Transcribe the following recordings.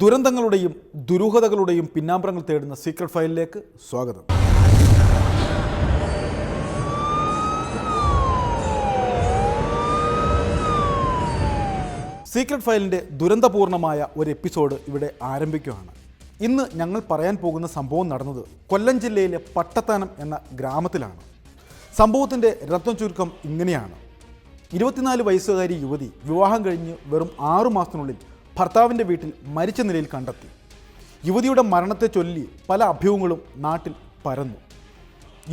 ദുരന്തങ്ങളുടെയും ദുരൂഹതകളുടെയും പിന്നാമ്പറങ്ങൾ തേടുന്ന സീക്രട്ട് ഫയലിലേക്ക് സ്വാഗതം. സീക്രട്ട് ഫയലിൻ്റെ ദുരന്തപൂർണമായ ഒരു എപ്പിസോഡ് ഇവിടെ ആരംഭിക്കുകയാണ്. ഇന്ന് ഞങ്ങൾ പറയാൻ പോകുന്ന സംഭവം നടന്നത് കൊല്ലം ജില്ലയിലെ പട്ടത്താനം എന്ന ഗ്രാമത്തിലാണ്. സംഭവത്തിൻ്റെ രത്നം ചുരുക്കം ഇങ്ങനെയാണ്. 24 വയസ്സുകാരി യുവതി വിവാഹം കഴിഞ്ഞ് വെറും 6 മാസത്തിനുള്ളിൽ ഭർത്താവിൻ്റെ വീട്ടിൽ മരിച്ച നിലയിൽ കണ്ടെത്തി. യുവതിയുടെ മരണത്തെ ചൊല്ലി പല അഭ്യൂഹങ്ങളും നാട്ടിൽ പരന്നു.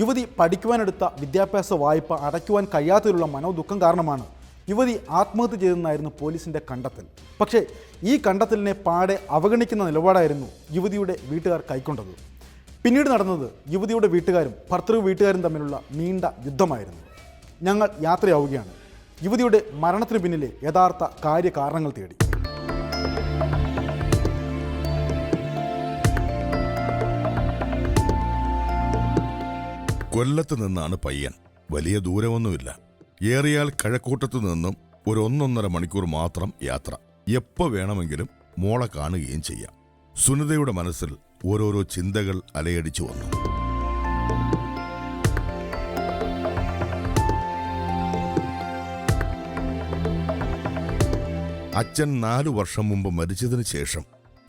യുവതി പഠിക്കുവാനെടുത്ത വിദ്യാഭ്യാസ വായ്പ അടയ്ക്കുവാൻ കഴിയാത്തതിലുള്ള മനോദുഃഖം കാരണമാണ് യുവതി ആത്മഹത്യ ചെയ്തെന്നായിരുന്നു പോലീസിൻ്റെ കണ്ടെത്തൽ. പക്ഷേ ഈ കണ്ടെത്തലിനെ പാടെ അവഗണിക്കുന്ന നിലപാടായിരുന്നു യുവതിയുടെ വീട്ടുകാർ കൈക്കൊണ്ടത്. പിന്നീട് നടന്നത് യുവതിയുടെ വീട്ടുകാരും ഭർത്തൃ വീട്ടുകാരും തമ്മിലുള്ള നീണ്ട യുദ്ധമായിരുന്നു. ഞങ്ങൾ യാത്രയാവുകയാണ് യുവതിയുടെ മരണത്തിന് പിന്നിലെ യഥാർത്ഥ കാര്യകാരണങ്ങൾ തേടി. കൊല്ലത്ത് നിന്നാണ് പയ്യൻ. വലിയ ദൂരമൊന്നുമില്ല. ഏറിയാൽ കഴക്കൂട്ടത്തു നിന്നും ഒരു 1.5 മണിക്കൂർ മാത്രം യാത്ര. എപ്പോൾ വേണമെങ്കിലും മോളെ കാണുകയും ചെയ്യാം. സുനിതയുടെ മനസ്സിൽ ഓരോരോ ചിന്തകൾ അലയടിച്ചു വന്നു. അച്ഛൻ 4 വർഷം മുമ്പ് മരിച്ചതിന് ശേഷം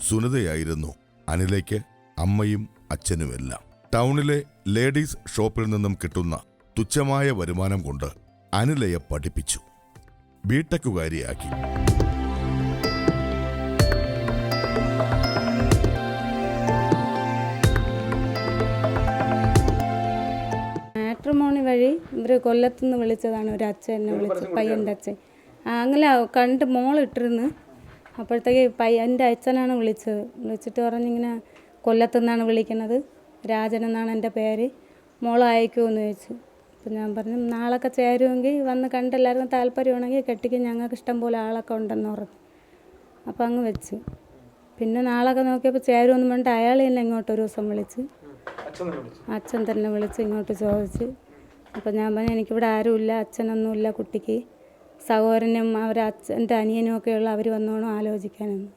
സുനിതയായിരുന്നു അനിലയ്ക്ക് അമ്മയും അച്ഛനുമെല്ലാം. ടൗണിലെ ലേഡീസ് ഷോപ്പിൽ നിന്നും കിട്ടുന്ന തുച്ഛമായ വരുമാനം കൊണ്ട് അനിലയെ പഠിപ്പിച്ചു, ബിടെക്കുകാരിയാക്കി. മാട്രിമോണി വഴി ഇവർ കൊല്ലത്തുനിന്ന് വിളിച്ചതാണ്. ഒരു അച്ഛൻ എന്നെ വിളിച്ച്, പയ്യൻ്റെ അച്ഛൻ. അങ്ങനെ കണ്ട് മോളിട്ടിരുന്ന് അപ്പോഴത്തേക്ക് പയ്യൻ്റെ അച്ഛനാണ് വിളിച്ചിട്ട് പറഞ്ഞിങ്ങനെ കൊല്ലത്തുനിന്നാണ് വിളിക്കുന്നത്, രാജൻ എന്നാണ് എൻ്റെ പേര്, മോളെ അയക്കുമെന്ന് ചോദിച്ചു. അപ്പം ഞാൻ പറഞ്ഞു നാളൊക്കെ ചേരുമെങ്കിൽ വന്ന് കണ്ട് എല്ലാവർക്കും താല്പര്യമാണെങ്കിൽ കെട്ടിക്ക്, ഞങ്ങൾക്ക് ഇഷ്ടം പോലെ ആളൊക്കെ ഉണ്ടെന്ന് പറഞ്ഞു. അപ്പം അങ്ങ് വെച്ചു. പിന്നെ നാളൊക്കെ നോക്കിയപ്പോൾ ചേരുമെന്ന് പറഞ്ഞിട്ട് അയാൾ തന്നെ ഇങ്ങോട്ട് ഒരു ദിവസം വിളിച്ച്, അച്ഛൻ തന്നെ വിളിച്ച് ഇങ്ങോട്ട് ചോദിച്ച്. അപ്പം ഞാൻ പറഞ്ഞു എനിക്കിവിടെ ആരുമില്ല, അച്ഛനൊന്നുമില്ല, കുട്ടിക്ക് സഹോദരനും അവർ അച്ഛൻ്റെ അനിയനും ഒക്കെയുള്ള അവർ വന്നോണം ആലോചിക്കാനെന്ന്.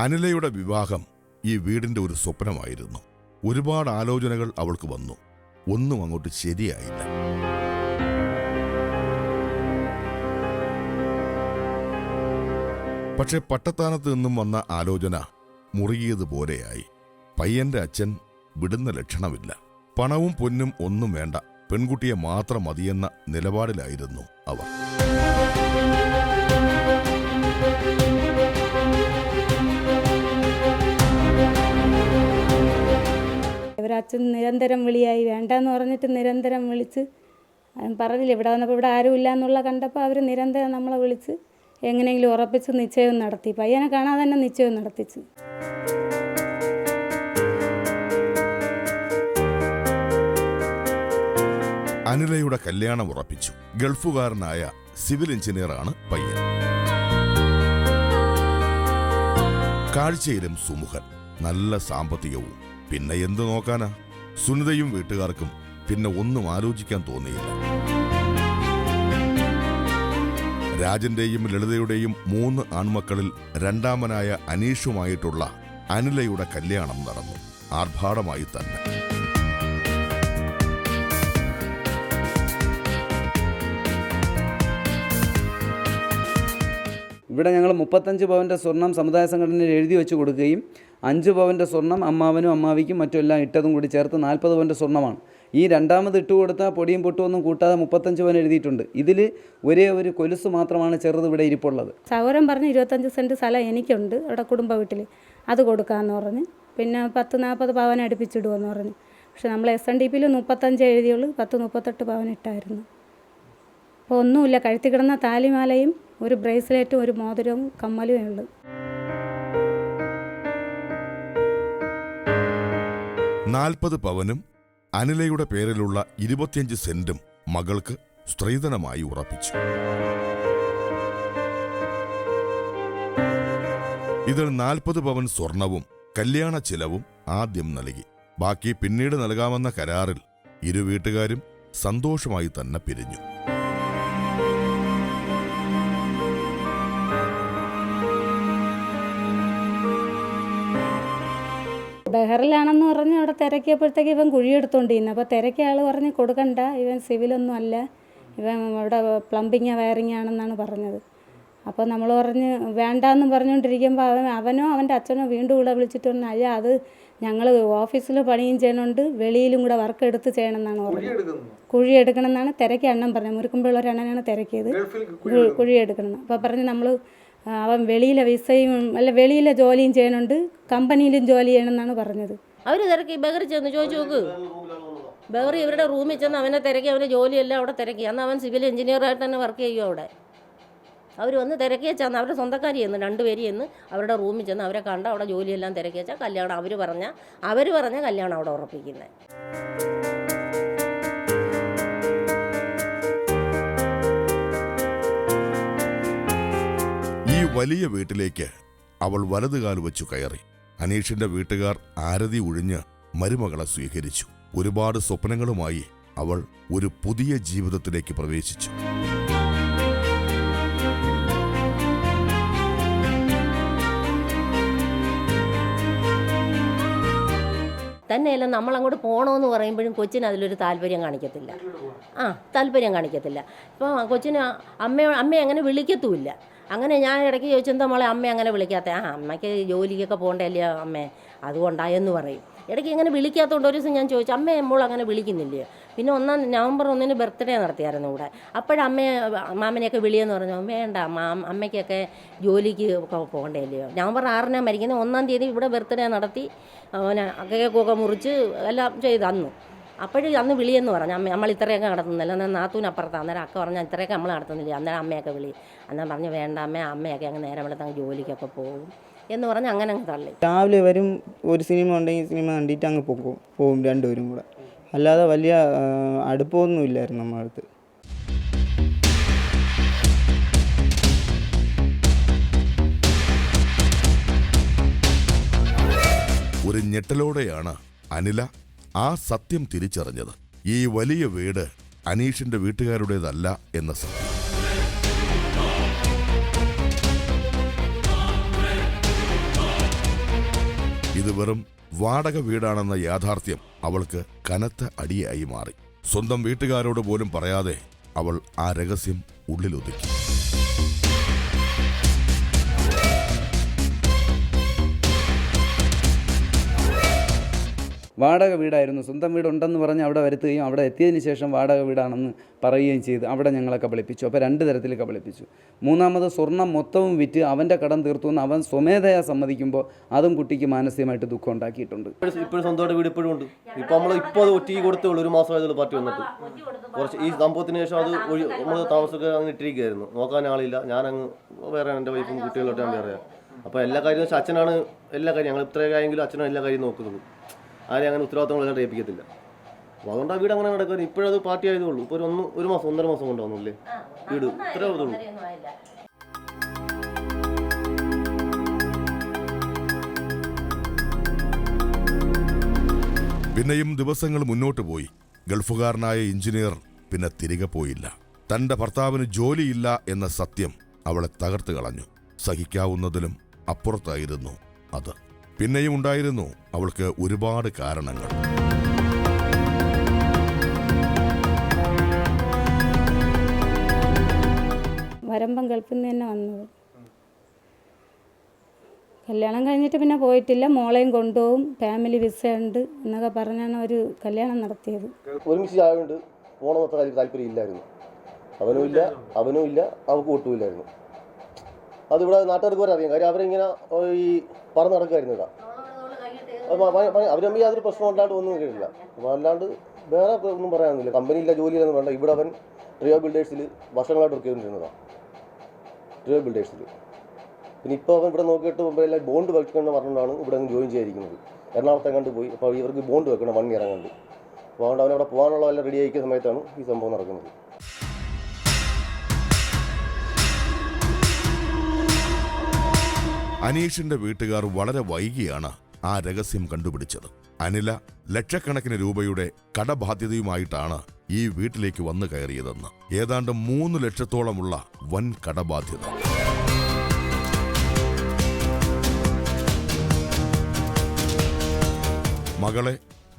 അനിലയുടെ വിവാഹം ഈ വീടിന്റെ ഒരു സ്വപ്നമായിരുന്നു. ഒരുപാട് ആലോചനകൾ അവൾക്ക് വന്നു. ഒന്നും അങ്ങോട്ട് ശരിയായില്ല. പക്ഷെ പട്ടത്താനത്ത് നിന്നും വന്ന ആലോചന മുറുകിയതുപോലെയായി. പയ്യന്റെ അച്ഛൻ വിടുന്ന ലക്ഷണമില്ല. പണവും പൊന്നും ഒന്നും വേണ്ട, പെൺകുട്ടിയെ മാത്രം മതിയെന്ന നിലപാടിലായിരുന്നു അവർ. ഇവരച്ഛൻ നിരന്തരം വിളിയായി, വേണ്ടെന്ന് പറഞ്ഞിട്ട് നിരന്തരം വിളിച്ച്. പറഞ്ഞില്ല ഇവിടെ വന്നപ്പോൾ ഇവിടെ ആരുമില്ല എന്നുള്ള കണ്ടപ്പോൾ അവർ നിരന്തരം നമ്മളെ വിളിച്ച് എങ്ങനെയെങ്കിലും ഉറപ്പിച്ച് നിശ്ചയം നടത്തി. പയ്യനെ കാണാതെ തന്നെ നിശ്ചയം നടത്തിച്ച്. അനിലയുടെ കല്യാണം ഉറപ്പിച്ചു. ഗൾഫുകാരനായ സിവിൽ എഞ്ചിനീയറാണ് പയ്യൻ. കാഴ്ചയിലും സുമുഖൻ, നല്ല സാമ്പത്തികവും. പിന്നെ എന്ത് നോക്കാനാ? സുനിതയും വീട്ടുകാർക്കും പിന്നെ ഒന്നും ആലോചിക്കാൻ തോന്നിയില്ല. രാജന്റെയും ലളിതയുടെയും 3 ആൺമക്കളിൽ രണ്ടാമനായ അനീഷുമായിട്ടുള്ള അനിലയുടെ കല്യാണം നടന്നു, ആർഭാടമായി തന്നെ. ഇവിടെ ഞങ്ങൾ 35 പവൻ്റെ സ്വർണം സമുദായ സംഘടനയിൽ എഴുതി വെച്ച് കൊടുക്കുകയും 5 പവൻ്റെ സ്വർണം അമ്മാവനും അമ്മാവിക്കും മറ്റുമെല്ലാം ഇട്ടതും കൂടി ചേർത്ത് 40 പവൻ്റെ സ്വർണ്ണമാണ്. ഈ രണ്ടാമത് ഇട്ട് കൊടുത്താൽ പൊടിയും പൊട്ടുമൊന്നും കൂട്ടാതെ 35 പവൻ എഴുതിയിട്ടുണ്ട്. ഇതിൽ ഒരേ ഒരു കൊലുസ് മാത്രമാണ് ചെറുത് ഇവിടെ ഇരിപ്പുള്ളത്. സൗരം പറഞ്ഞ് 25 സെൻറ്റ് സ്ഥലം എനിക്കുണ്ട് അവിടെ കുടുംബ വീട്ടിൽ, അത് കൊടുക്കാമെന്ന് പറഞ്ഞ്. പിന്നെ 10-40 പവൻ അടുപ്പിച്ചിടുമെന്ന് പറഞ്ഞു. പക്ഷെ നമ്മൾ SNDP 35 എഴുതിയുള്ളൂ, 10-38 പവൻ ഇട്ടായിരുന്നു. അപ്പോൾ ഒന്നുമില്ല, കഴുത്തി കിടന്ന താലിമാലയും ഒരു ബ്രേസ്ലെറ്റും ഒരു മോതിരവും കമ്മലും ഉള്ളു. നാൽപ്പത് പവനും അനിലയുടെ പേരിലുള്ള 25 സെന്റും മകൾക്ക് സ്ത്രീധനമായി ഉറപ്പിച്ചു. ഇതിൽ 40 പവൻ സ്വർണവും കല്യാണ ചിലവും ആദ്യം നൽകി. ബാക്കി പിന്നീട് നൽകാമെന്ന കരാറിൽ ഇരു വീട്ടുകാരും സന്തോഷമായി തന്നെ പിരിഞ്ഞു. ബഹറിലാണെന്ന് പറഞ്ഞ് അവിടെ തിരക്കിയപ്പോഴത്തേക്ക് ഇവൻ കുഴിയെടുത്തോണ്ടിരുന്നു. അപ്പോൾ തിരക്കിയ ആൾ പറഞ്ഞ് കൊടുക്കണ്ട, ഇവൻ സിവിലൊന്നും അല്ല, ഇവൻ അവിടെ പ്ലംബിങ് വയറിങ് ആണെന്നാണ് പറഞ്ഞത്. അപ്പോൾ നമ്മൾ പറഞ്ഞ് വേണ്ടാന്ന് പറഞ്ഞുകൊണ്ടിരിക്കുമ്പോൾ അവനോ അവൻ്റെ അച്ഛനോ വീണ്ടും കൂടെ വിളിച്ചിട്ട് പറഞ്ഞു, അയ്യ അത് ഞങ്ങൾ ഓഫീസിൽ പണിയും ചെയ്യണമുണ്ട്, വെളിയിലും കൂടെ വർക്ക് എടുത്ത് ചെയ്യണമെന്നാണ് പറഞ്ഞത്. കുഴി എടുക്കണമെന്നാണ് തിരക്കി അണ്ണൻ പറഞ്ഞത്. മുരുക്കുമ്പോഴുള്ള ഒരു അണ്ണനാണ് തിരക്കിയത്, കുഴി എടുക്കണം. അപ്പോൾ പറഞ്ഞ് നമ്മൾ അവൻ വെളിയിലെ വിസയും അല്ല വെളിയിലെ ജോലിയും ചെയ്യണുണ്ട്, കമ്പനിയിലും ജോലി ചെയ്യണമെന്നാണ് പറഞ്ഞത്. അവർ തിരക്കി ബഹറി ചെന്ന് ചോദിച്ചു നോക്ക്. ബഹറി ഇവരുടെ റൂമിൽ ചെന്ന് അവനെ തിരക്കി, അവൻ്റെ ജോലിയെല്ലാം അവിടെ തിരക്കി. അന്ന് അവൻ സിവിൽ എഞ്ചിനീയറായിട്ട് തന്നെ വർക്ക് ചെയ്യുമോ അവിടെ. അവർ വന്ന് തിരക്കി വെച്ചാൽ അവരുടെ സ്വന്തക്കാരി ചെന്ന് 2 പേര് ചെന്ന് അവരുടെ റൂമിൽ ചെന്ന് അവരെ കണ്ട് അവിടെ ജോലിയെല്ലാം തിരക്കി വെച്ചാൽ കല്യാണം അവർ പറഞ്ഞ കല്യാണം അവിടെ ഉറപ്പിക്കുന്നത്. ഈ വലിയ വീട്ടിലേക്ക് അവൾ വലതുകാൽ വെച്ചു കയറി. അനീഷിന്റെ വീട്ടുകാർ ആരതി ഒഴിഞ്ഞ് മരുമകളെ സ്വീകരിച്ചു. ഒരുപാട് സ്വപ്നങ്ങളുമായി അവൾ ഒരു പുതിയ ജീവിതത്തിലേക്ക് പ്രവേശിച്ചു. തന്നെയല്ല, നമ്മളങ്ങോട്ട് പോകണമെന്ന് പറയുമ്പോഴും കൊച്ചിന് അതിലൊരു താല്പര്യം കാണിക്കത്തില്ല. താല്പര്യം കാണിക്കത്തില്ല. ഇപ്പോൾ കൊച്ചിന് അമ്മയെ അങ്ങനെ വിളിക്കത്തുമില്ല. അങ്ങനെ ഞാൻ ഇടയ്ക്ക് ചോദിച്ചു, എന്താ മോളെ അമ്മ അങ്ങനെ വിളിക്കാത്ത? അമ്മയ്ക്ക് ജോലിക്കൊക്കെ പോകണ്ടല്ലേ അമ്മേ, അതുകൊണ്ടായെന്ന് പറയും. ഇടയ്ക്ക് ഇങ്ങനെ വിളിക്കാത്തതുകൊണ്ട് ഒരു ദിവസം ഞാൻ ചോദിച്ചു, അമ്മയെ മോൾ അങ്ങനെ വിളിക്കുന്നില്ലേ? പിന്നെ നവംബർ 1 ബർത്ത്ഡേ നടത്തിയായിരുന്നു ഇവിടെ. അപ്പോഴമ്മയെ മാമനെയൊക്കെ വിളിയെന്ന് പറഞ്ഞു. വേണ്ട, അമ്മയ്ക്കൊക്കെ ജോലിക്ക് ഒക്കെ പോകണ്ടല്ലയോ. നവംബർ 6 മരിക്കുന്നത്, 1 തീയതി ഇവിടെ ബർത്ത്ഡേ നടത്തി കേക്കൊക്കെ മുറിച്ച് എല്ലാം ചെയ്ത് അപ്പോഴും അന്ന് വിളിയെന്ന് പറഞ്ഞു. നമ്മൾ ഇത്രയൊക്കെ നടത്തുന്നില്ല. എന്നാൽ നാത്തൂനപ്പുറത്ത് അന്നേരം അക്ക പറഞ്ഞാൽ ഇത്രയൊക്കെ നമ്മൾ നടത്തുന്നില്ല, അന്നേരം അമ്മയൊക്കെ വിളി. അന്നേരം പറഞ്ഞു വേണ്ട അമ്മയൊക്കെ അങ്ങ് നേരം വെളുത്ത് അങ്ങ് ജോലിക്കൊക്കെ പോകും എന്ന് പറഞ്ഞ് അങ്ങനെ അങ്ങ് തള്ളി. രാവിലെ വരും, ഒരു സിനിമ ഉണ്ടെങ്കിൽ സിനിമ കണ്ടിട്ട് അങ്ങ് പോകും രണ്ടുപേരും കൂടെ. അല്ലാതെ വലിയ അടുപ്പമൊന്നും ഇല്ലായിരുന്നു നമ്മുടെ അടുത്ത്. ഒരു ഞെട്ടലോടെയാണ് അനില ആ സത്യം തിരിച്ചറിഞ്ഞത്. ഈ വലിയ വീട് അനീഷിന്റെ വീട്ടുകാരുടേതല്ല എന്ന സത്യം. ഇത് വെറും വാടക വീടാണെന്ന യാഥാർത്ഥ്യം അവൾക്ക് കനത്ത അടിയായി മാറി. സ്വന്തം വീട്ടുകാരോട് പോലും പറയാതെ അവൾ ആ രഹസ്യം ഉള്ളിലൊതുക്കി. വാടക വീടായിരുന്നു. സ്വന്തം വീടുണ്ടെന്ന് പറഞ്ഞ് അവിടെ വരുത്തുകയും അവിടെ എത്തിയതിന് ശേഷം വാടക വീടാണെന്ന് പറയുകയും ചെയ്ത് അവിടെ ഞങ്ങളെ കബളിപ്പിച്ചു. അപ്പോൾ 2 തരത്തിൽ കബളിപ്പിച്ചു. മൂന്നാമത് സ്വർണം മൊത്തവും വിറ്റ് അവൻ്റെ കടം തീർത്തു എന്ന് അവൻ സ്വമേധയാ സമ്മതിക്കുമ്പോൾ അതും കുട്ടിക്ക് മാനസികമായിട്ട് ദുഃഖം ഉണ്ടാക്കിയിട്ടുണ്ട്. ഇപ്പോഴും സ്വന്തമായിട്ട് വീട് ഇപ്പോഴും ഉണ്ട്. ഇപ്പോൾ അത് ഒറ്റയ്ക്ക് കൊടുത്തേ ഉള്ളൂ. 1 മാസമായതുള്ളൂ പാർട്ടി വന്നിട്ട്. കുറച്ച് ഈ സംഭവത്തിന് ശേഷം അത് നമ്മൾ താമസമൊക്കെ അങ്ങ് ഇട്ടിരിക്കുകയായിരുന്നു. നോക്കാൻ ആളില്ല. ഞാനങ്ങ് വേറെ എൻ്റെ വൈഫും കുട്ടികളോട്ട് ഞാൻ വേറെ. അപ്പോൾ എല്ലാ കാര്യവും വെച്ചാൽ അച്ഛനാണ് എല്ലാ കാര്യം. ഞങ്ങൾ ഇത്രയൊക്കെയെങ്കിലും അച്ഛനാണ് എല്ലാ കാര്യം നോക്കുന്നത്. ആരെയും അങ്ങനെ ഉത്തരവാദിത്തങ്ങളെല്ലാം ഏൽപ്പിക്കത്തില്ല. അപ്പോൾ അതുകൊണ്ട് ആ വീട് അങ്ങനെ നടക്കുന്നത്. ഇപ്പോഴത് പാർട്ടി ആയതുള്ളൂ. ഇപ്പോൾ 1 മാസം 1.5 മാസം കൊണ്ടുവന്നുള്ളേ വീട് ഇത്രേ ഉള്ളൂ. പിന്നെയും ദിവസങ്ങൾ മുന്നോട്ട് പോയി. ഗൾഫുകാരനായ എഞ്ചിനീയർ പിന്നെ തിരികെ പോയില്ല. തന്റെ ഭർത്താവിന് ജോലിയില്ല എന്ന സത്യം അവളെ തകർത്ത് കളഞ്ഞു. സഹിക്കാവുന്നതിലും അപ്പുറത്തായിരുന്നു അത്. പിന്നെയും ഉണ്ടായിരുന്നു അവൾക്ക് ഒരുപാട് കാരണങ്ങൾ. വരുമ്പം ഗൾഫിൽ നിന്ന് തന്നെ വന്നത്. കല്യാണം കഴിഞ്ഞിട്ട് പിന്നെ പോയിട്ടില്ല. മോളെയും കൊണ്ടുപോകും, ഫാമിലി വിസ ഉണ്ട് എന്നൊക്കെ പറഞ്ഞാണ് ഒരു കല്യാണം നടത്തിയത്. ഒരുമിച്ച് ആയതുകൊണ്ട് പോകണമെത്ര താല്പര്യം ഇല്ലായിരുന്നു. അവനും ഇല്ല അവൾക്ക് ഒട്ടുമില്ലായിരുന്നു. അതിവിടെ നാട്ടുകാർക്ക് വരെ അറിയാം. കാര്യം അവരിങ്ങനെ ഈ പറന്ന് നടക്കുമായിരുന്നു ഇവിടെ. അവരമ്മ യാതൊരു പ്രശ്നം ഉണ്ടായിട്ട് ഒന്നും കഴിയില്ല. അല്ലാണ്ട് വേറെ ഒന്നും പറയാനൊന്നുമില്ല. കമ്പനിയില്ല, ജോലിയില്ലെന്ന് വേണ്ട. ഇവിടെ അവൻ ട്രിയോ ബിൽഡേഴ്സിൽ വർഷങ്ങളായിട്ട് വർക്ക് ചെയ്തുകൊണ്ടിരുന്നതാണ്. ട്രിയോ ബിൽഡേഴ്സിൽ. പിന്നെ ഇപ്പോൾ അവൻ ഇവിടെ നോക്കിയിട്ട് എല്ലാം ബോണ്ട് വെക്കണം പറഞ്ഞുകൊണ്ടാണ് ഇവിടെ അങ്ങ് ജോയിൻ ചെയ്തിരിക്കുന്നത്. എറണാകുളത്തെ കണ്ട് പോയി. അപ്പോൾ ഇവർക്ക് ബോണ്ട് വെക്കണം 1 ഇയർ കണ്ട്. അപ്പോൾ അതുകൊണ്ട് അവനവിടെ പോകാനുള്ള എല്ലാം റെഡി ആയിരിക്കുന്ന സമയത്താണ് ഈ സംഭവം നടക്കുന്നത്. അനീഷിന്റെ വീട്ടുകാർ വളരെ വൈകിയാണ് ആ രഹസ്യം കണ്ടുപിടിച്ചത്. അനില ലക്ഷക്കണക്കിന് രൂപയുടെ കടബാധ്യതയുമായിട്ടാണ് ഈ വീട്ടിലേക്ക് വന്നു കയറിയതെന്ന്. ഏതാണ്ട് 3 ലക്ഷത്തോളമുള്ള വൻ കടബാധ്യത. മകളെ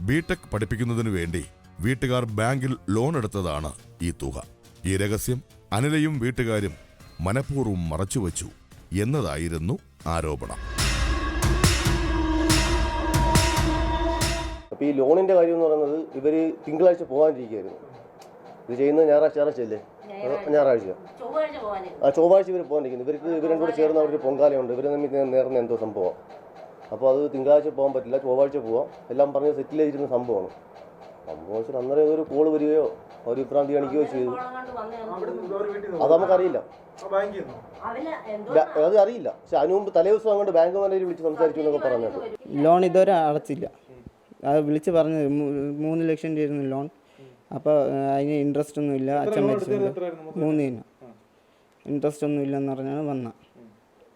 ബിടെക് പഠിപ്പിക്കുന്നതിനു വേണ്ടി വീട്ടുകാർ ബാങ്കിൽ ലോൺ എടുത്തതാണ് ഈ തുക. ഈ രഹസ്യം അനിലയും വീട്ടുകാരും മനഃപൂർവ്വം മറച്ചുവെച്ചു എന്നതായിരുന്നു ആരോപണം. അപ്പോൾ ഈ ലോണിൻ്റെ കാര്യം എന്ന് പറയുന്നത് ഇവർ തിങ്കളാഴ്ച പോകാനിരിക്കുകയായിരുന്നു. ഇത് ചെയ്യുന്നത് ഞായറാഴ്ചയല്ലേ? ഞായറാഴ്ച ചൊവ്വാഴ്ച ഇവർ പോകാനിരിക്കുന്നു. ഇവരും കൂടെ ചേർന്ന് അവിടെ ഒരു പൊങ്കാലയുണ്ട്. ഇവർ തമ്മിൽ നേർന്ന എന്തോ സംഭവം. അപ്പോൾ അത് തിങ്കളാഴ്ച പോകാൻ പറ്റില്ല, ചൊവ്വാഴ്ച പോവാം, എല്ലാം പറഞ്ഞ് സെറ്റിൽ ചെയ്തിരുന്ന സംഭവമാണ്. സംഭവം വെച്ചാൽ അന്നേരം ഏതൊരു കോള് വരികയോ ഒരു വിഭ്രാന്തി കാണിക്കുകയോ ചെയ്തു. അത് നമുക്കറിയില്ല, അത് അറിയില്ല. പക്ഷെ അതിന് മുമ്പ് തലേ ദിവസം അങ്ങോട്ട് ബാങ്ക് മാനേജർ വിളിച്ച് സംസാരിച്ചു എന്നൊക്കെ പറഞ്ഞിട്ട് ലോൺ ഇതുവരെ അടച്ചില്ല. അത് വിളിച്ച് പറഞ്ഞത് 3 ലക്ഷം രൂപയായിരുന്നു ലോൺ. അപ്പോൾ അതിന് ഇൻട്രസ്റ്റ് ഒന്നുമില്ല, അച്ഛൻ മരിച്ചില്ല. 3 ഇൻട്രസ്റ്റ് ഒന്നും ഇല്ലെന്ന് പറഞ്ഞാണ് വന്നത്.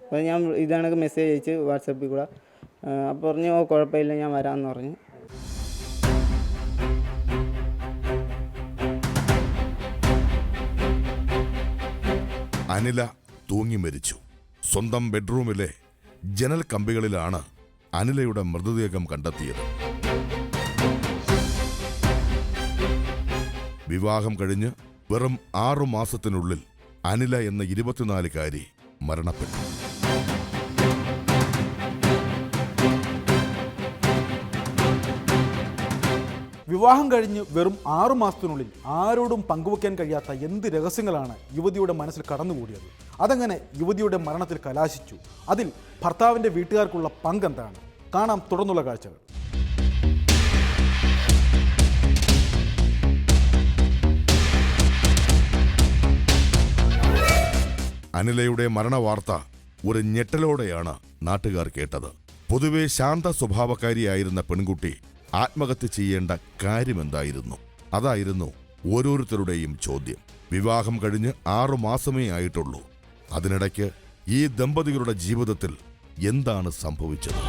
അപ്പോൾ ഞാൻ ഇതാണെങ്കിൽ മെസ്സേജ് അയച്ച് വാട്സപ്പിൽ കൂടെ. അപ്പോൾ പറഞ്ഞു ഓ കുഴപ്പമില്ല ഞാൻ വരാമെന്ന് പറഞ്ഞ്. അനില തൂങ്ങി മരിച്ചു. സ്വന്തം ബെഡ്റൂമിലെ ജനൽ കമ്പികളിലാണ് അനിലയുടെ മൃതദേഹം കണ്ടെത്തിയത്. വിവാഹം കഴിഞ്ഞ് വെറും 6 മാസത്തിനുള്ളിൽ അനില എന്ന 24-കാരി മരണപ്പെട്ടു. വിവാഹം കഴിഞ്ഞ് വെറും 6 മാസത്തിനുള്ളിൽ ആരോടും പങ്കുവയ്ക്കാൻ കഴിയാത്ത എന്ത് രഹസ്യങ്ങളാണ് യുവതിയുടെ മനസ്സിൽ കടന്നുകൂടിയത്? അതങ്ങനെ യുവതിയുടെ മരണത്തിൽ കലാശിച്ചു. അതിൽ ഭർത്താവിൻ്റെ വീട്ടുകാർക്കുള്ള പങ്കെന്താണ്? കാണാം തുടർന്നുള്ള കാഴ്ചകൾ. അനിലയുടെ മരണവാർത്ത ഒരു ഞെട്ടലോടെയാണ് നാട്ടുകാർ കേട്ടത്. പൊതുവെ ശാന്ത സ്വഭാവക്കാരിയായിരുന്ന പെൺകുട്ടി ആത്മഹത്യ ചെയ്യേണ്ട കാര്യമെന്തായിരുന്നു? അതായിരുന്നു ഓരോരുത്തരുടെയും ചോദ്യം. വിവാഹം കഴിഞ്ഞ് 6 മാസമേ ആയിട്ടുള്ളൂ. അതിനിടയ്ക്ക് ഈ ദമ്പതികളുടെ ജീവിതത്തിൽ എന്താണ് സംഭവിച്ചത്?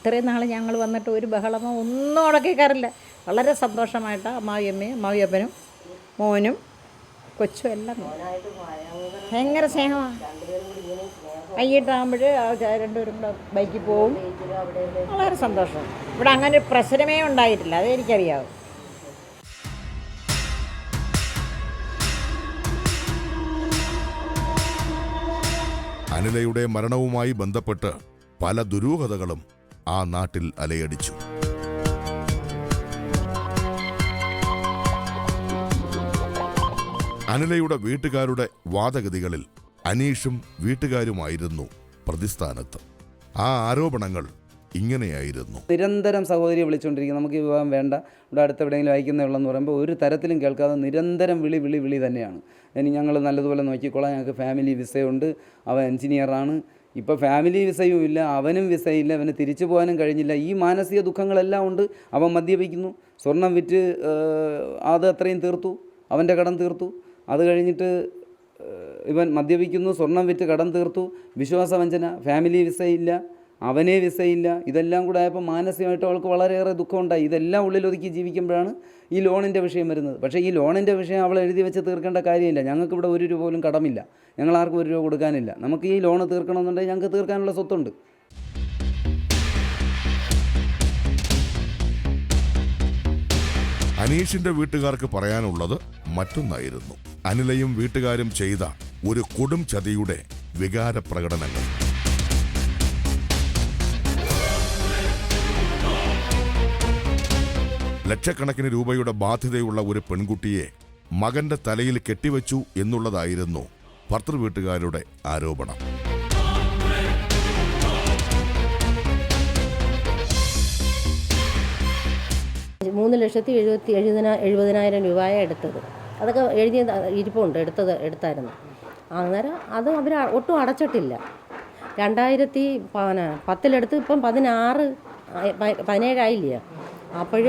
ഇത്രയും നാൾ ഞങ്ങൾ വന്നിട്ട് ഒരു ബഹളമോ ഒന്നും അവിടെ കേൾക്കാറില്ല. വളരെ സന്തോഷമായിട്ടാണ് അമ്മായിയമ്മയും അമ്മായിയപ്പനും മോനും കൊച്ചും എല്ലാം ഭയങ്കര സ്നേഹമാണ്. വൈകിട്ടാകുമ്പോൾ രണ്ടുപേരും കൂടെ ബൈക്കിൽ പോവും. വളരെ സന്തോഷം. ഇവിടെ അങ്ങനെ ഒരു പ്രശ്നമേ ഉണ്ടായിട്ടില്ല, അതെനിക്കറിയാവും. അനിലയുടെ മരണവുമായി ബന്ധപ്പെട്ട് പല ദുരൂഹതകളും ആ നാട്ടിൽ അലയടിച്ചു. അനിലയുടെ വീട്ടുകാരുടെ വാദഗതികളിൽ അനീഷും വീട്ടുകാരുമായിരുന്നു പ്രതിസ്ഥാനത്ത്. ആ ആരോപണങ്ങൾ ഇങ്ങനെയായിരുന്നു. നിരന്തരം സഹോദരിയെ വിളിച്ചുകൊണ്ടിരിക്കും, നമുക്ക് ഈ വിവാഹം വേണ്ട, ഇവിടെ അടുത്ത് എവിടെയെങ്കിലും അയക്കുന്നേ ഉള്ളെന്ന് പറയുമ്പോൾ ഒരു തരത്തിലും കേൾക്കാതെ നിരന്തരം വിളി തന്നെയാണ്. ഇനി ഞങ്ങൾ നല്ലതുപോലെ നോക്കിക്കോളാം, ഞങ്ങൾക്ക് ഫാമിലി വിസയുണ്ട്, അവൻ എൻജിനീയറാണ്, ഇപ്പോൾ ഫാമിലി വിസയും ഇല്ല, അവനും വിസയില്ല, അവന് തിരിച്ചു പോകാനും കഴിഞ്ഞില്ല. ഈ മാനസിക ദുഃഖങ്ങളെല്ലാം ഉണ്ട്. അവൻ മദ്യപിക്കുന്നു, സ്വർണം വിറ്റ് അത് അത്രയും തീർത്തു, അവൻ്റെ കടം തീർത്തു. അത് കഴിഞ്ഞിട്ട് ഇവൻ മദ്യപിക്കുന്നു, സ്വർണം വിറ്റ് കടം തീർത്തു, വിശ്വാസവഞ്ചന, ഫാമിലി വിസയില്ല, അവനേ വിസയില്ല. ഇതെല്ലാം കൂടെ ആയപ്പോൾ മാനസികമായിട്ട് അവൾക്ക് വളരെയേറെ ദുഃഖമുണ്ടായി. ഇതെല്ലാം ഉള്ളിലൊതുക്കി ജീവിക്കുമ്പോഴാണ് ഈ ലോണിൻ്റെ വിഷയം വരുന്നത്. പക്ഷേ ഈ ലോണിൻ്റെ വിഷയം അവൾ എഴുതി വെച്ച് തീർക്കേണ്ട കാര്യമില്ല. ഞങ്ങൾക്കിവിടെ 1 രൂപ പോലും കടമില്ല, ഞങ്ങളാർക്കും 1 രൂപ കൊടുക്കാനില്ല. നമുക്ക് ഈ ലോണ് തീർക്കണമെന്നുണ്ടെങ്കിൽ ഞങ്ങൾക്ക് തീർക്കാനുള്ള സ്വത്തുണ്ട്. അനീഷിന്റെ വീട്ടുകാർക്ക് പറയാനുള്ളത് മറ്റൊന്നായിരുന്നു. അനിലയും വീട്ടുകാരും ചെയ്ത ഒരു കൊടും ചതിയുടെ വികാര പ്രകടനങ്ങൾ. ലക്ഷക്കണക്കിന് രൂപയുടെ ബാധ്യതയുള്ള ഒരു പെൺകുട്ടിയെ മകന്റെ തലയിൽ കെട്ടിവെച്ചു എന്നുള്ളതായിരുന്നു ഭർത്തൃവീട്ടുകാരുടെ ആരോപണം. $3,70,000 രൂപയാണ് എടുത്തത്. അതൊക്കെ എഴുതിയ ഇരിപ്പുണ്ട്, എടുത്തായിരുന്നു. അന്നേരം അത് അവർ ഒട്ടും അടച്ചിട്ടില്ല. 2010 ഇപ്പം 17 ആയില്ല. അപ്പോൾ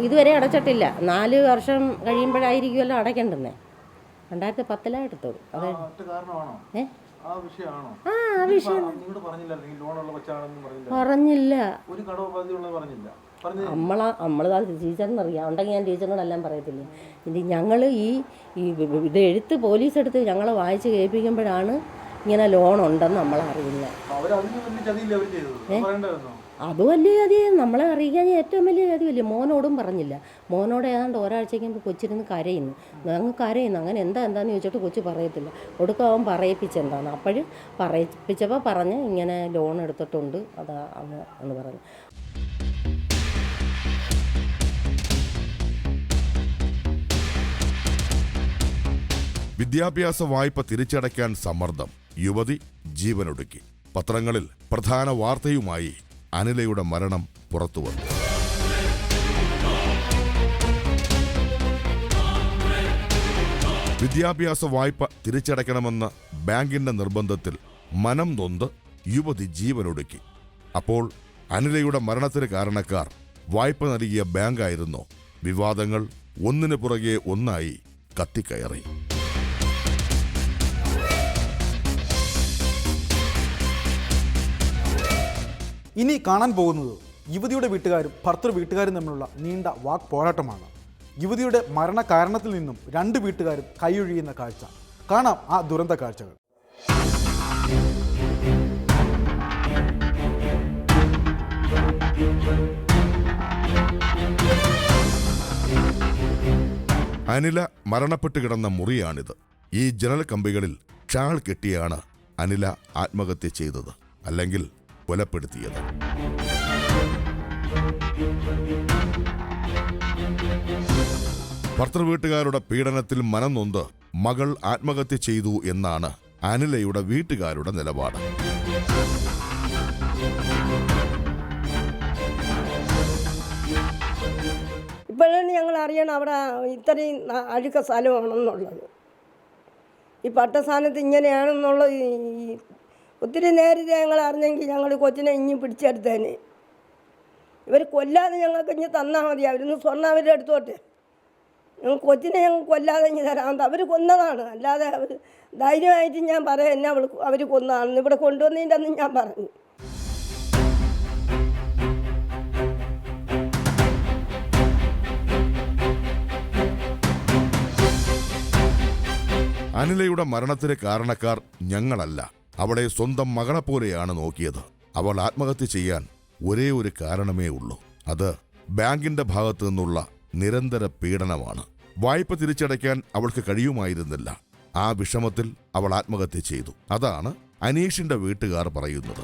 ഇതുവരെ അടച്ചിട്ടില്ല. 4 വർഷം കഴിയുമ്പോഴായിരിക്കുമല്ലോ അടയ്ക്കേണ്ടുന്നത്. 2010 എടുത്തത്. അത് കാരണമാണോ ഏ ആ വിഷയമാണോ? ആ ആ വിഷയം നിങ്ങളോട് പറഞ്ഞില്ല ലോണുള്ള കൊച്ചാണെന്ന് പറഞ്ഞില്ല, പറഞ്ഞില്ല. ഒരു കടവ് പദ്ധതിയുള്ളത് പറഞ്ഞില്ല. നമ്മൾ ടീച്ചറിനറിയാം, ഉണ്ടെങ്കിൽ ഞാൻ ടീച്ചറിനെല്ലാം പറയത്തില്ലേ. ഇനി ഞങ്ങൾ ഈ ഇത് എഴുത്ത് പോലീസ് എടുത്ത് ഞങ്ങളെ വായിച്ച് കേൾപ്പിക്കുമ്പോഴാണ് ഇങ്ങനെ ലോൺ ഉണ്ടെന്ന് നമ്മളറിയുന്നത്. അത് വലിയ ചതി, നമ്മളെ അറിയിക്കാൻ ഏറ്റവും വലിയ ചതിയല്ലേ. മോനോടും പറഞ്ഞില്ല. മോനോട് ഏതാണ്ട് ഒരാഴ്ചയ്ക്ക് മുമ്പ് കൊച്ചിരുന്ന് കരയുന്നു, അങ്ങ് കരയുന്നു. അങ്ങനെ എന്താന്ന് ചോദിച്ചിട്ട് കൊച്ചു പറയത്തില്ല. ഒടുക്കം അവൻ പറയിപ്പിച്ചെന്താണ്. അപ്പോഴും പറയിപ്പിച്ചപ്പോൾ പറഞ്ഞ് ഇങ്ങനെ ലോൺ എടുത്തിട്ടുണ്ട് അതാ എന്ന് പറഞ്ഞു. വിദ്യാഭ്യാസ വായ്പ തിരിച്ചടയ്ക്കാൻ സമ്മർദ്ദം, യുവതി ജീവനൊടുക്കി. പത്രങ്ങളിൽ പ്രധാന വാർത്തയുമായി അനിലയുടെ മരണം പുറത്തുവന്നു. വിദ്യാഭ്യാസ വായ്പ തിരിച്ചടയ്ക്കണമെന്ന ബാങ്കിന്റെ നിർബന്ധത്തിൽ മനം നൊന്ത് യുവതി ജീവനൊടുക്കി. അപ്പോൾ അനിലയുടെ മരണത്തിന് കാരണക്കാർ വായ്പ നൽകിയ ബാങ്കായിരുന്നോ? വിവാദങ്ങൾ ഒന്നിനു പുറകെ ഒന്നായി കത്തിക്കയറി. ഇനി കാണാൻ പോകുന്നത് യുവതിയുടെ വീട്ടുകാരും ഭർത്തൃ വീട്ടുകാരും തമ്മിലുള്ള നീണ്ട വാക്ക് പോരാട്ടമാണ്. യുവതിയുടെ മരണ കാരണത്തിൽ നിന്നും രണ്ട് വീട്ടുകാരും കൈയൊഴിയുന്ന കാഴ്ച കാണാം. ആ ദുരന്ത കാഴ്ചകൾ. അനില മരണപ്പെട്ടു കിടന്ന മുറിയാണിത്. ഈ ജനൽ കമ്പികളിൽ ഷാൾ കെട്ടിയാണ് അനില ആത്മഹത്യ ചെയ്തത്, അല്ലെങ്കിൽ കൊലപ്പെടുത്തിയത്. ഭർത്തൃവീട്ടുകാരുടെ പീഡനത്തിൽ മനം നൊന്ത് മകൾ ആത്മഹത്യ ചെയ്തു എന്നാണ് അനിലയുടെ വീട്ടുകാരുടെ നിലപാട്. ഇപ്പോഴാണ് ഞങ്ങൾ അറിയണം അവിടെ ഇത്രയും അഴുക്ക സ്ഥലമാണെന്നുള്ളത്. ഈ പട്ടസ്ഥാനത്ത് ഇങ്ങനെയാണെന്നുള്ളത് ഒത്തിരി നേരത്തെ ഞങ്ങൾ അറിഞ്ഞെങ്കിൽ ഞങ്ങൾ കൊച്ചിനെ ഇനി പിടിച്ചെടുത്തേനെ. ഇവർ കൊല്ലാതെ ഞങ്ങൾക്ക് ഇനി തന്നാൽ മതി. അവരൊന്ന് സ്വർണ്ണം അവരുടെ എടുത്തോട്ടെ. ഞങ്ങൾ കൊച്ചിനെ ഞങ്ങൾ കൊല്ലാതെ ഇനി തരാം. അവർ കൊന്നതാണ്. അല്ലാതെ അവർ ധൈര്യമായിട്ട് ഞാൻ പറയാം എന്നെ അവർ കൊന്നതാണെന്ന്. ഇവിടെ കൊണ്ടുവന്നതിൻ്റെ അന്ന് ഞാൻ പറഞ്ഞു. അനിലയുടെ മരണത്തിന് കാരണക്കാർ ഞങ്ങളല്ല. അവളെ സ്വന്തം മകളെപ്പോലെയാണ് നോക്കിയത്. അവൾ ആത്മഹത്യ ചെയ്യാൻ ഒരേ ഒരു കാരണമേ ഉള്ളൂ. അത് ബാങ്കിന്റെ ഭാഗത്തു നിന്നുള്ള നിരന്തര പീഡനമാണ്. വായ്പ തിരിച്ചടയ്ക്കാൻ അവൾക്ക് കഴിയുമായിരുന്നില്ല. ആ വിഷമത്തിൽ അവൾ ആത്മഹത്യ ചെയ്തു. അതാണ് അനീഷിന്റെ വീട്ടുകാർ പറയുന്നത്.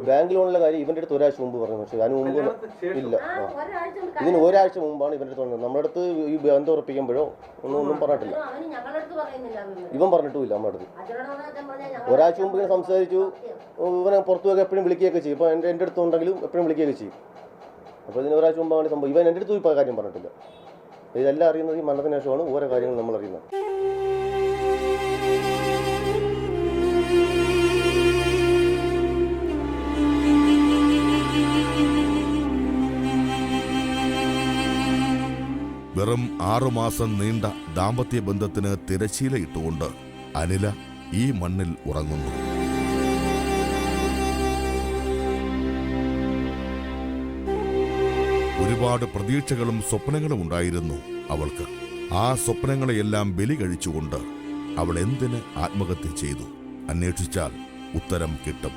ബാങ്ക് ലോണിലെ കാര്യം ഇവൻ്റെ അടുത്ത് ഒരാഴ്ച മുമ്പ് പറഞ്ഞു. പക്ഷേ അതിന് മുമ്പ് ഇല്ല. ഇതിന് ഒരാഴ്ച മുമ്പാണ് ഇവൻ്റെ അടുത്ത് പറഞ്ഞത്. നമ്മുടെ അടുത്ത് ഈ ബന്ധം ഉറപ്പിക്കുമ്പോഴോ ഒന്നും പറഞ്ഞിട്ടില്ല. ഇവൻ പറഞ്ഞിട്ടുമില്ല നമ്മുടെ അടുത്ത്. ഒരാഴ്ച മുമ്പ് ഇങ്ങനെ സംസാരിച്ചു. ഇവനെ പുറത്തുപോയി എപ്പോഴും വിളിക്കുകയൊക്കെ ചെയ്യും. ഇപ്പോൾ എൻ്റെ അടുത്ത് ഉണ്ടെങ്കിലും എപ്പോഴും വിളിക്കുകയൊക്കെ ചെയ്യും. അപ്പോൾ ഇതിന് ഒരാഴ്ച മുമ്പാണ് സംഭവം. ഇവൻ എൻ്റെ അടുത്ത് ഇപ്പോൾ കാര്യം പറഞ്ഞിട്ടില്ല. ഇതെല്ലാം അറിയുന്നത് ഈ മരണത്തിന് ശേഷമാണ് ഓരോ കാര്യങ്ങൾ നമ്മൾ അറിയുന്നത്. വെറും 6 മാസം നീണ്ട ദാമ്പത്യ ബന്ധത്തിന് തിരശ്ശീലയിട്ടുകൊണ്ട് അനില ഈ മണ്ണിൽ ഉറങ്ങുന്നു. ഒരുപാട് പ്രതീക്ഷകളും സ്വപ്നങ്ങളും ഉണ്ടായിരുന്നു അവൾക്ക്. ആ സ്വപ്നങ്ങളെയെല്ലാം ബലി കഴിച്ചുകൊണ്ട് അവൾ എന്തിന് ആത്മഹത്യ ചെയ്തു? അന്വേഷിച്ചാൽ ഉത്തരം കിട്ടും.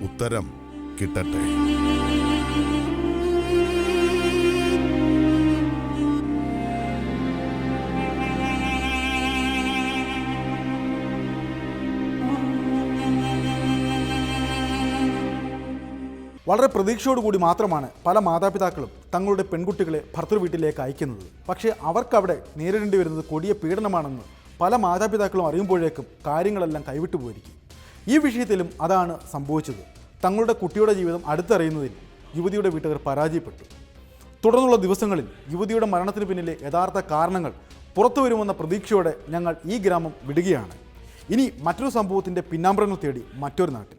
ഉത്തരം കിട്ടട്ടെ. വളരെ പ്രതീക്ഷയോടുകൂടി മാത്രമാണ് പല മാതാപിതാക്കളും തങ്ങളുടെ പെൺകുട്ടികളെ ഭർത്തൃവീട്ടിലേക്ക് അയക്കുന്നത്. പക്ഷേ അവർക്കവിടെ നേരിടേണ്ടി വരുന്നത് കൊടിയ പീഡനമാണെന്ന് പല മാതാപിതാക്കളും അറിയുമ്പോഴേക്കും കാര്യങ്ങളെല്ലാം കൈവിട്ടു പോയിരിക്കും. ഈ വിഷയത്തിലും അതാണ് സംഭവിച്ചത്. തങ്ങളുടെ കുട്ടിയുടെ ജീവിതം അടുത്തറിയുന്നതിൽ യുവതിയുടെ വീട്ടുകാർ പരാജയപ്പെട്ടു. തുടർന്നുള്ള ദിവസങ്ങളിൽ യുവതിയുടെ മരണത്തിന് പിന്നിലെ യഥാർത്ഥ കാരണങ്ങൾ പുറത്തു വരുമെന്ന പ്രതീക്ഷയോടെ ഞങ്ങൾ ഈ ഗ്രാമം വിടുകയാണ്. ഇനി മറ്റൊരു സംഭവത്തിൻ്റെ പിന്നാമ്പറങ്ങൾ തേടി മറ്റൊരു നാട്ടിൽ.